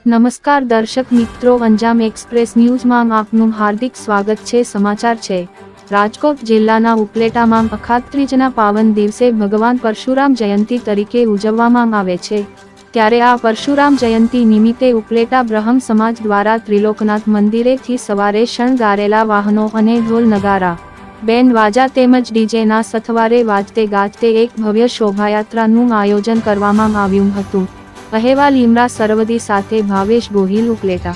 નમસ્કાર દર્શક મિત્રો, અંજામ એક્સપ્રેસ ન્યૂઝમાં આપનું હાર્દિક સ્વાગત છે। સમાચાર છે રાજકોટ જિલ્લાના ઉપલેટામાં અખાત ત્રીજના પાવન દિવસે ભગવાન પરશુરામ જયંતિ તરીકે ઉજવવામાં આવે છે। ત્યારે આ પરશુરામ જયંતિ નિમિત્તે ઉપલેટા બ્રહ્મ સમાજ દ્વારા ત્રિલોકનાથ મંદિરેથી સવારે શણગારેલા વાહનો અને ઢોલ નગારા બેન્ડ વાજા તેમજ ડીજેના સથવારે વાજતે ગાજતે એક ભવ્ય શોભાયાત્રાનું આયોજન કરવામાં આવ્યું હતું। અહેવાલ ઇમરા સરવદી સાથે ભાવેશ ગોહિલ, ઉપલેટા।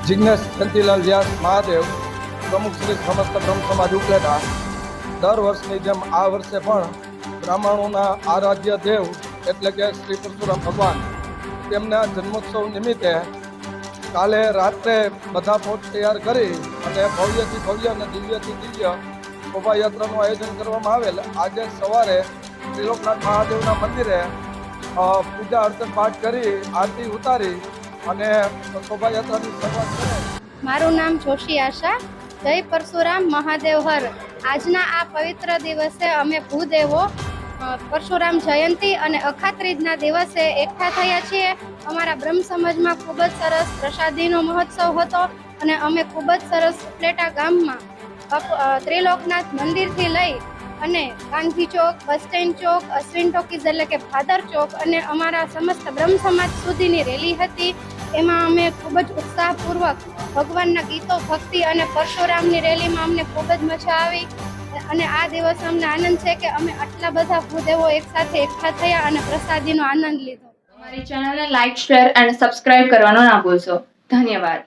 जिग्नेश शांतिलाल व्यास महादेव प्रमुख श्री समस्त ब्रह्म समाज उपलेटा। दर वर्षनी जेम आ वर्षे पण ब्राह्मणोना आराध्य देव एटले के श्री परशुराम भगवान तेमना जन्मोत्सव निमित्ते काले रात्रे बधा पोट तैयार करी अने भव्यथी भव्य अने दिव्यथी दिव्य शोभायात्रानुं आयोजन करवामां आवेल। आजे सवारे त्रिलोकनाथ महादेवना मंदिरे पूजा अर्चन पाठ करी आरती उतारी અને શોભાયાત્રાની શરૂઆત કરે। મારું નામ જોશી આશા। જય પરશુરામ મહાદેવ હર। આજના આ પવિત્ર દિવસે અમે ભૂદેવો પરશુરામ જયંતિ અને અખાત્રીજના દિવસે એકઠા થયા છીએ। અમારા બ્રહ્મ સમાજમાં ખૂબ જ સરસ પ્રસાદીનો મહોત્સવ હતો અને અમે ખૂબ જ સરસ ઉપલેટા ગામમાં ત્રિલોકનાથ મંદિરથી લઈ અને ગાંધી ચોક, બસ સ્ટેન્ડ ચોક, અશ્વિન ટોકીઝ એટલે કે ભાદર ચોક અને અમારા સમસ્ત બ્રહ્મ સમાજ સુધીની રેલી હતી। એમાં અમે ખૂબ જ ઉત્સાહપૂર્વક ભગવાનના ગીતો, ભક્તિ અને પરશુરામની રેલીમાં અમને ખૂબ જ મજા આવી અને આ દિવસે અમને આનંદ છે કે અમે આટલા બધા ભૂદેવો એકસાથે એકઠા થયા અને પ્રસાદીનો આનંદ લીધો। અમારી ચેનલને લાઈક, શેર અને સબસ્ક્રાઇબ કરવાનું ના ભૂલશો। ધન્યવાદ।